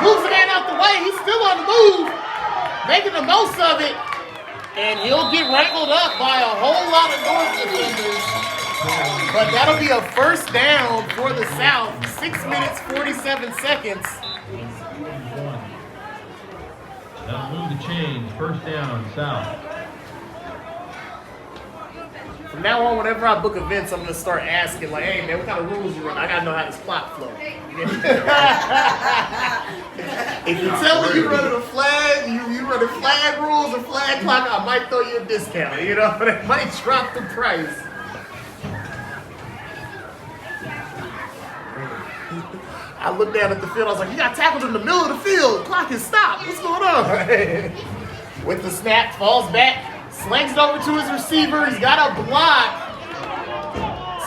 moves the man out the way. He's still on the move, making the most of it, and he'll get wrangled up by a whole lot of North defenders. But that'll be a first down for the South. 6 minutes, 47 seconds. That'll move the chains. First down, South. From now on, whenever I book events, I'm gonna start asking, like, "Hey man, what kind of rules you run? I gotta know how this clock flows." If you tell me you running a flag, you running flag rules or flag clock, I might throw you a discount. You know, but it might drop the price. I looked down at the field. I was like, "You got tackled in the middle of the field. The clock is stopped. What's going on?" With the snap, falls back. Slings it over to his receiver. He's got a block.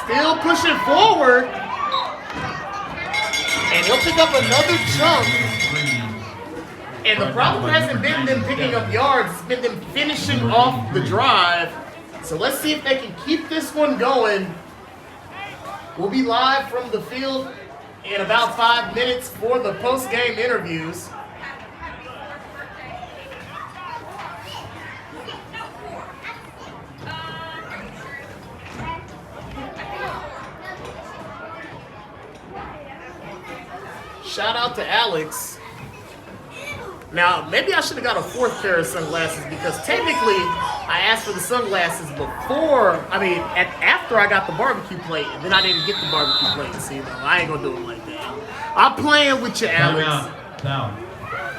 Still pushing forward. And he'll pick up another chunk. And the problem hasn't been them picking up yards. It's been them finishing off the drive. So let's see if they can keep this one going. We'll be live from the field in about 5 minutes for the post-game interviews. Shout out to Alex. Now, maybe I should have got a fourth pair of sunglasses because technically I asked for the sunglasses after I got the barbecue plate, and then I didn't get the barbecue plate. See, though, I ain't gonna do it like that. I'm playing with you, Alex.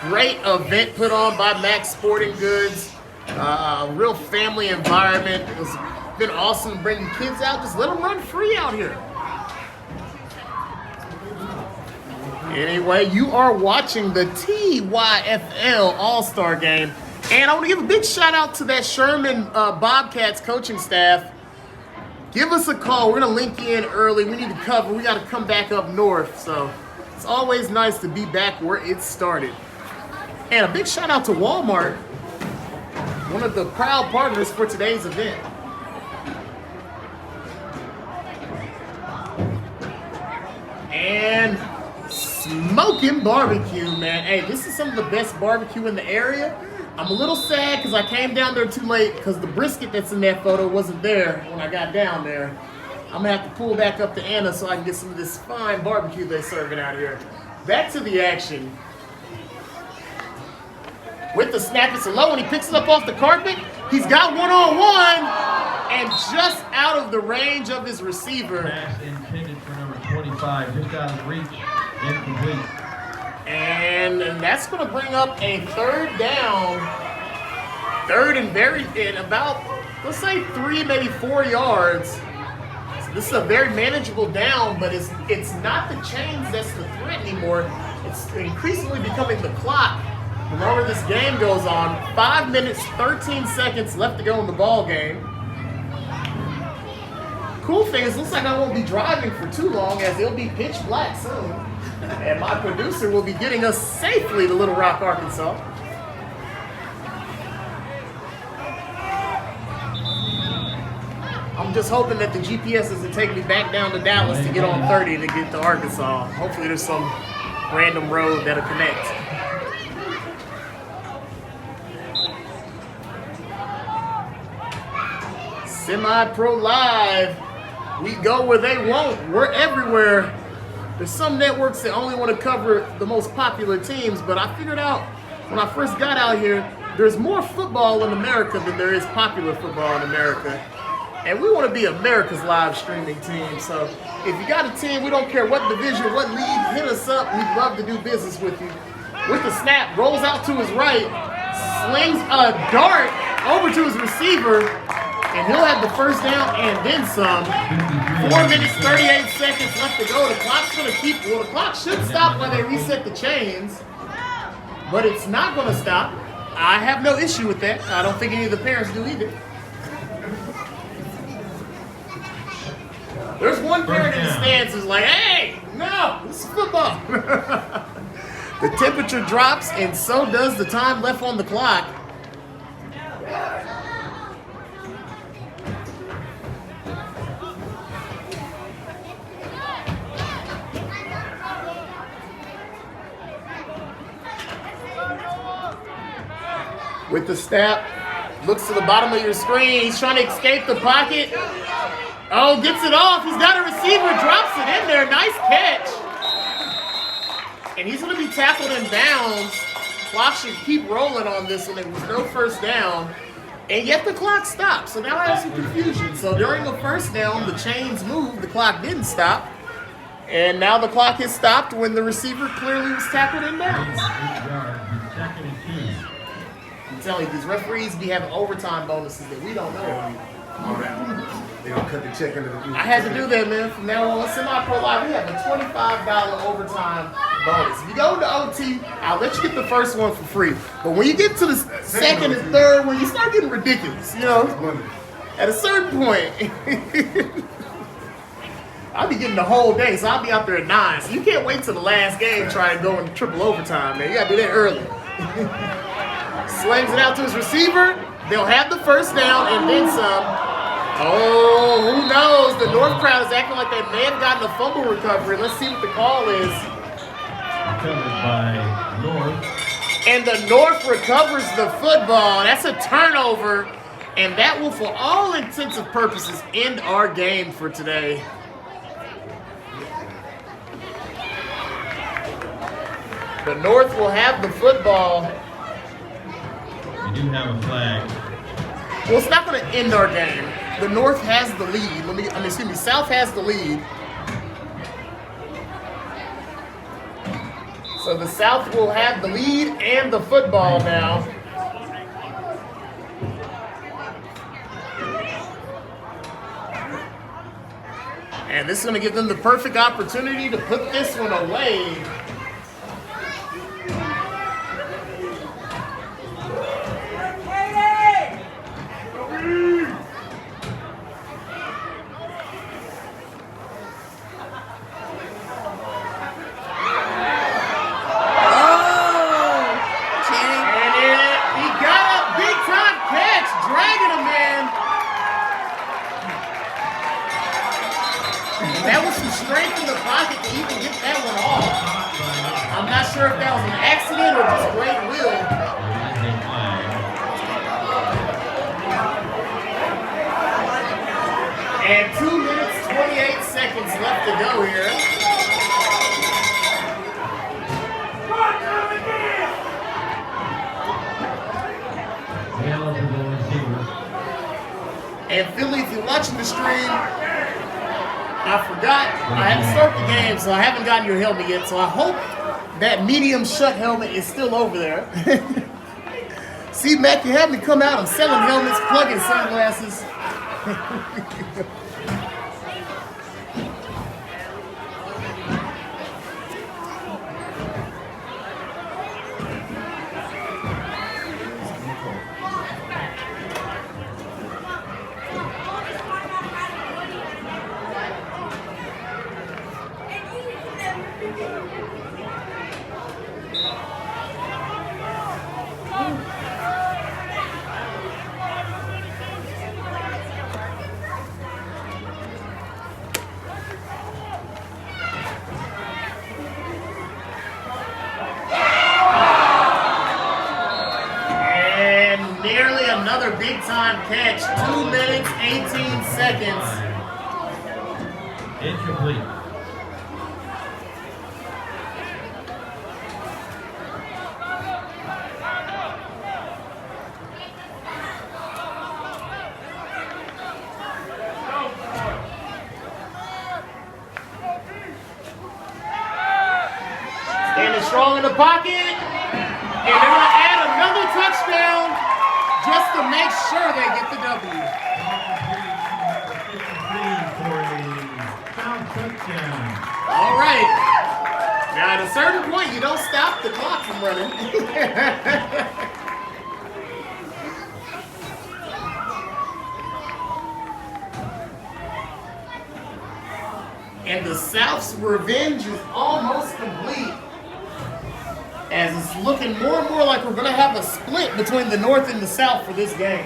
Great event put on by Max Sporting Goods. Real family environment. It's been awesome bringing kids out. Just let them run free out here. Anyway, you are watching the TYFL All Star game. And I want to give a big shout out to that Sherman Bobcats coaching staff. Give us a call. We're going to link you in early. We need to cover. We got to come back up north. So it's always nice to be back where it started. And a big shout out to Walmart, one of the proud partners for today's event. And smoking barbecue, man. Hey, this is some of the best barbecue in the area. I'm a little sad because I came down there too late because the brisket that's in that photo wasn't there when I got down there. I'm going to have to pull back up to Anna so I can get some of this fine barbecue they're serving out here. Back to the action. With the snap, it's low, and he picks it up off the carpet. He's got one-on-one, and just out of the range of his receiver. Pass intended for number 25, just out of reach, incomplete. And that's going to bring up a third down. Third and about, let's say 3, maybe 4 yards. So this is a very manageable down, but it's not the chains that's the threat anymore. It's increasingly becoming the clock. The longer this game goes on, 5 minutes, 13 seconds left to go in the ball game. Cool thing is, looks like I won't be driving for too long as it'll be pitch black soon. And my producer will be getting us safely to Little Rock, Arkansas. I'm just hoping that the GPS doesn't take me back down to Dallas to get on 30 to get to Arkansas. Hopefully there's some random road that'll connect. Semi-Pro Live. We go where they won't. We're everywhere. There's some networks that only want to cover the most popular teams, but I figured out when I first got out here, there's more football in America than there is popular football in America. And we want to be America's live streaming team. So if you got a team, we don't care what division, what league, hit us up. We'd love to do business with you. With the snap, rolls out to his right, slings a dart over to his receiver, and he'll have the first down and then some. 4 minutes, 38 seconds left to go. The clock's going to the clock should stop when they reset the chains, but it's not going to stop. I have no issue with that. I don't think any of the parents do either. There's one parent in the stands who's like, hey, no, this is football. The temperature drops, and so does the time left on the clock. with the snap. Looks to the bottom of your screen. He's trying to escape the pocket. Oh, gets it off. He's got a receiver, drops it in there. Nice catch. And he's going to be tackled in bounds. Clock should keep rolling on this one. There was no first down. And yet the clock stopped. So now I have some confusion. So during the first down, the chains moved. The clock didn't stop. And now the clock has stopped when the receiver clearly was tackled in bounds. I'm telling you, these referees be having overtime bonuses that we don't know. All right. They gonna cut the check under the. I had to do that, man. From now on, Semi-Pro Live, we have a $25 overtime bonus. If you go to OT, I'll let you get the first one for free. But when you get to the second and third, when you start getting ridiculous, you know, at a certain point, I'll be getting the whole day, so I'll be out there at 9. So you can't wait till the last game try and go into triple overtime, man. You gotta do that early. Slings it out to his receiver. They'll have the first down and then some. Oh, who knows? The North crowd is acting like they may have gotten a fumble recovery. Let's see what the call is. Recovered by North. And the North recovers the football. That's a turnover. And that will, for all intents and purposes, end our game for today. The North will have the football. We do have a flag. Well, it's not going to end our game. The North has the lead. South has the lead. So the South will have the lead and the football now. And this is going to give them the perfect opportunity to put this one away. That was some strength in the pocket to even get that one off. I'm not sure if that was an accident or just great will. And 2 minutes, 28 seconds left to go here. And Philly, if you're watching the stream, I forgot, I had to start the game, so I haven't gotten your helmet yet, so I hope that medium shut helmet is still over there. See, Mac, you have me come out, I'm selling helmets, plugging sunglasses. Another big time catch, 2 minutes, 18 seconds. Incomplete. Standing strong in the pocket, and they're going to add another touchdown just to make sure they get the W. All right. Now, at a certain point, you don't stop the clock from running. And the South's revenge is almost complete, as it's looking more and more like we're going to have a split between the North and the South for this game.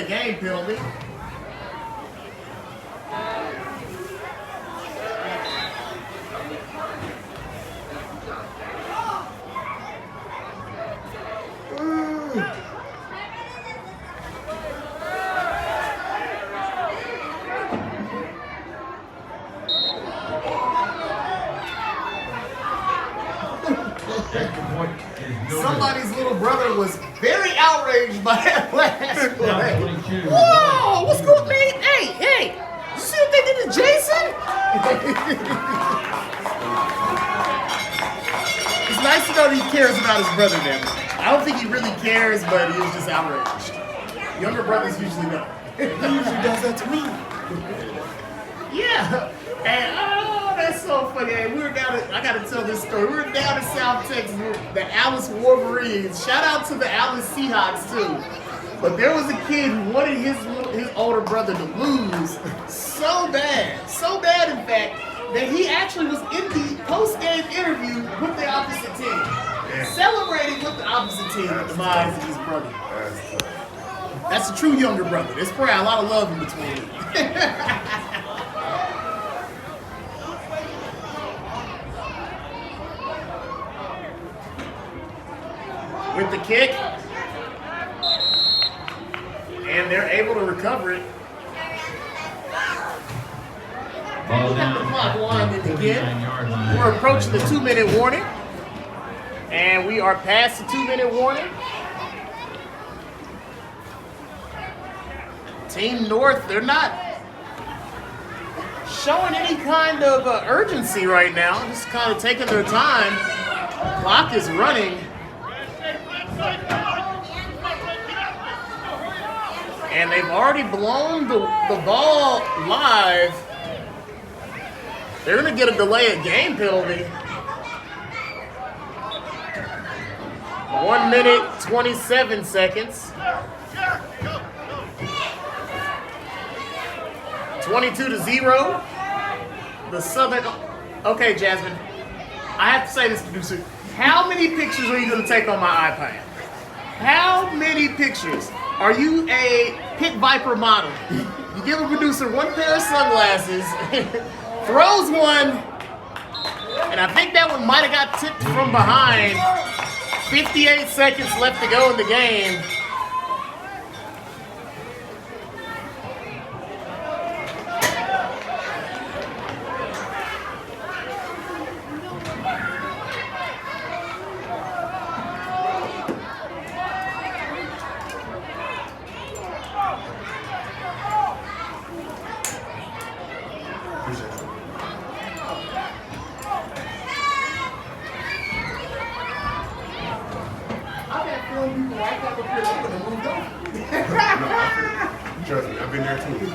a game penalty. Somebody's little brother was very outraged by that last play. 22. Whoa, what's going on? Hey, you see what they did to Jason? It's nice to know that he cares about his brother now. I don't think he really cares, but he was just outraged. Younger brothers usually don't. He usually does that to me. Yeah. And that's so funny. Hey, I gotta tell this story. We were down in South Texas, the Alice Wolverines. Shout out to the Alice Seahawks too. But there was a kid who wanted his older brother to lose so bad in fact, that he actually was in the post-game interview with the opposite team. Yeah. Celebrating with the opposite team the demise of his brother. That's tough. That's a true younger brother. There's probably a lot of love in between them. With the kick. And they're able to recover it. Ball Look at the down clock at winding the again. 49-yard line. We're approaching the 2-minute warning. And we are past the 2-minute warning. Team North, they're not showing any kind of urgency right now. Just kind of taking their time. Clock is running. And they've already blown the ball live. They're going to get a delay of game penalty. 1 minute, 27 seconds. 22-0. The Southern. Okay, Jasmine. I have to say this, producer. How many pictures are you going to take on my iPad? How many pictures? Are you a Pit Viper model? You give a producer one pair of sunglasses, throws one, and I think that one might have got tipped from behind. 58 seconds left to go in the game. Trust me, I've been there too.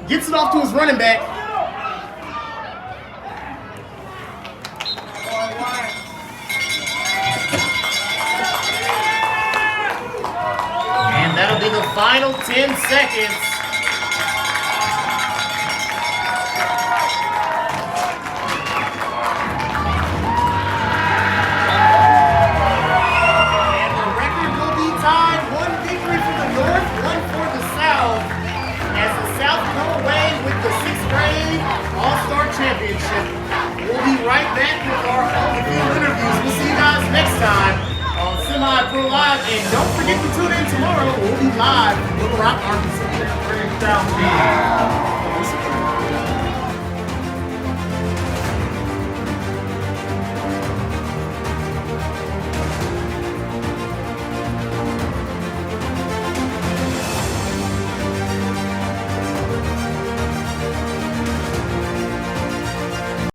Gets it off to his running back. And that'll be the final 10 seconds. All Star Championship. We'll be right back with our on-the-field interviews. We'll see you guys next time on Semi-Pro Live. And don't forget to tune in tomorrow. We'll be live in Little Rock, Arkansas.